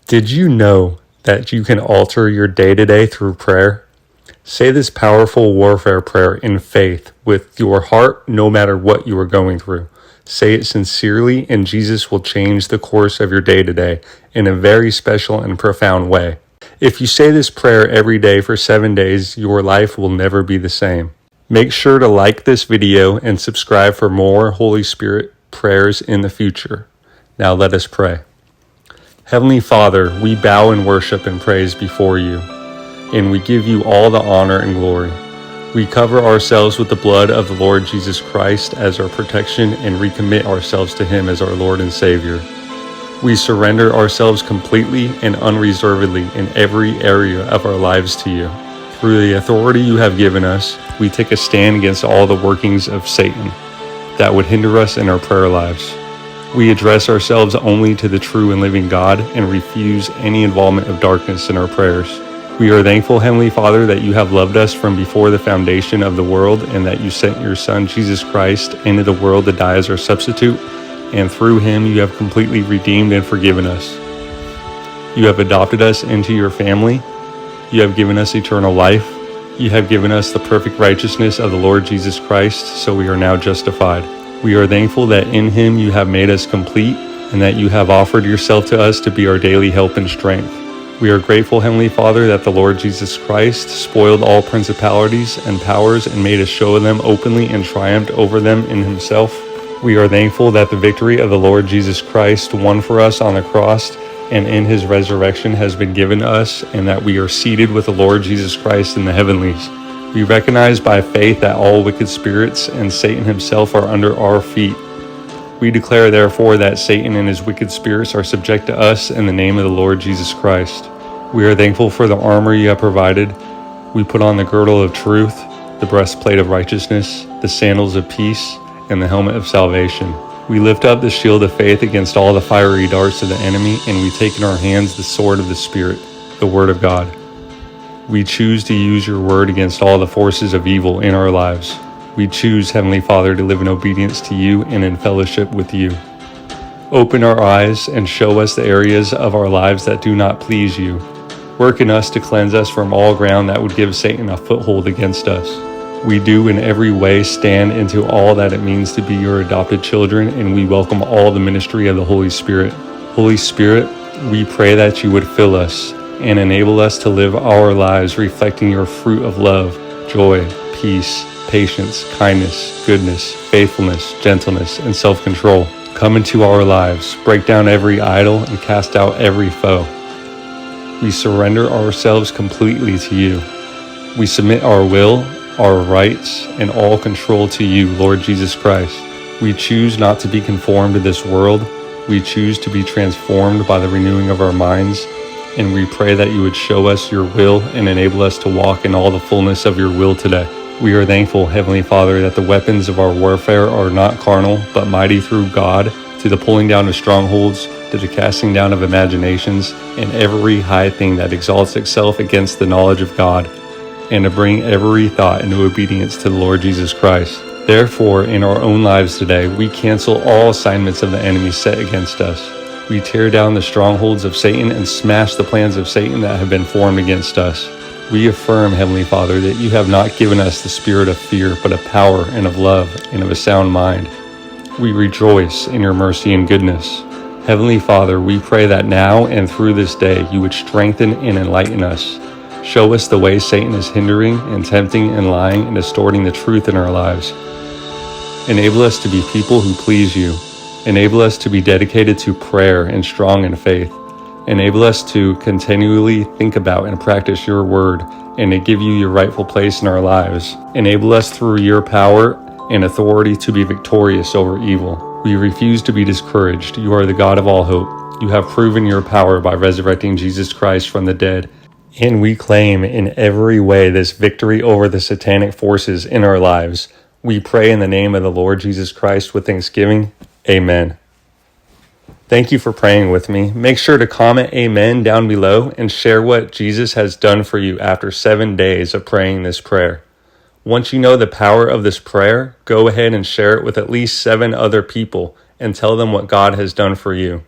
Did you know that you can alter your day-to-day through prayer? Say this powerful warfare prayer in faith with your heart, no matter what you are going through. Say it sincerely, and Jesus will change the course of your day-to-day in a very special and profound way. If you say this prayer every day for 7 days, your life will never be the same. Make sure to like this video and subscribe for more Holy Spirit prayers in the future. Now let us pray. Heavenly Father, we bow in worship and praise before you, and we give you all the honor and glory. We cover ourselves with the blood of the Lord Jesus Christ as our protection and recommit ourselves to him as our Lord and Savior. We surrender ourselves completely and unreservedly in every area of our lives to you. Through the authority you have given us, we take a stand against all the workings of Satan that would hinder us in our prayer lives. We address ourselves only to the true and living God and refuse any involvement of darkness in our prayers. We are thankful, Heavenly Father, that you have loved us from before the foundation of the world and that you sent your Son, Jesus Christ, into the world to die as our substitute, and through him you have completely redeemed and forgiven us. You have adopted us into your family. You have given us eternal life. You have given us the perfect righteousness of the Lord Jesus Christ, so we are now justified. We are thankful that in him you have made us complete and that you have offered yourself to us to be our daily help and strength. We are grateful, Heavenly Father, that the Lord Jesus Christ spoiled all principalities and powers and made us show them openly and triumphed over them in himself. We are thankful that the victory of the Lord Jesus Christ won for us on the cross and in his resurrection has been given us, and that we are seated with the Lord Jesus Christ in the heavenlies. We recognize by faith that all wicked spirits and Satan himself are under our feet. We declare, therefore, that Satan and his wicked spirits are subject to us in the name of the Lord Jesus Christ. We are thankful for the armor you have provided. We put on the girdle of truth, the breastplate of righteousness, the sandals of peace, and the helmet of salvation. We lift up the shield of faith against all the fiery darts of the enemy, and we take in our hands the sword of the Spirit, the Word of God. We choose to use your word against all the forces of evil in our lives. We choose, Heavenly Father, to live in obedience to you and in fellowship with you. Open our eyes and show us the areas of our lives that do not please you. Work in us to cleanse us from all ground that would give Satan a foothold against us. We do in every way stand into all that it means to be your adopted children, and we welcome all the ministry of the Holy Spirit. Holy Spirit, we pray that you would fill us and enable us to live our lives reflecting your fruit of love, joy, peace, patience, kindness, goodness, faithfulness, gentleness, and self-control. Come into our lives, break down every idol, and cast out every foe. We surrender ourselves completely to you. We submit our will, our rights, and all control to you, Lord Jesus Christ. We choose not to be conformed to this world. We choose to be transformed by the renewing of our minds. And we pray that you would show us your will and enable us to walk in all the fullness of your will today. We are thankful, Heavenly Father, that the weapons of our warfare are not carnal, but mighty through God, to the pulling down of strongholds, to the casting down of imaginations, and every high thing that exalts itself against the knowledge of God, and to bring every thought into obedience to the Lord Jesus Christ. Therefore, in our own lives today, we cancel all assignments of the enemy set against us. We tear down the strongholds of Satan and smash the plans of Satan that have been formed against us. We affirm, Heavenly Father, that you have not given us the spirit of fear, but of power and of love and of a sound mind. We rejoice in your mercy and goodness. Heavenly Father, we pray that now and through this day you would strengthen and enlighten us. Show us the way Satan is hindering and tempting and lying and distorting the truth in our lives. Enable us to be people who please you. Enable us to be dedicated to prayer and strong in faith. Enable us to continually think about and practice your word and to give you your rightful place in our lives. Enable us through your power and authority to be victorious over evil. We refuse to be discouraged. You are the God of all hope. You have proven your power by resurrecting Jesus Christ from the dead. And we claim in every way this victory over the satanic forces in our lives. We pray in the name of the Lord Jesus Christ with thanksgiving. Amen. Thank you for praying with me. Make sure to comment amen down below and share what Jesus has done for you after 7 days of praying this prayer. Once you know the power of this prayer, go ahead and share it with at least 7 other people and tell them what God has done for you.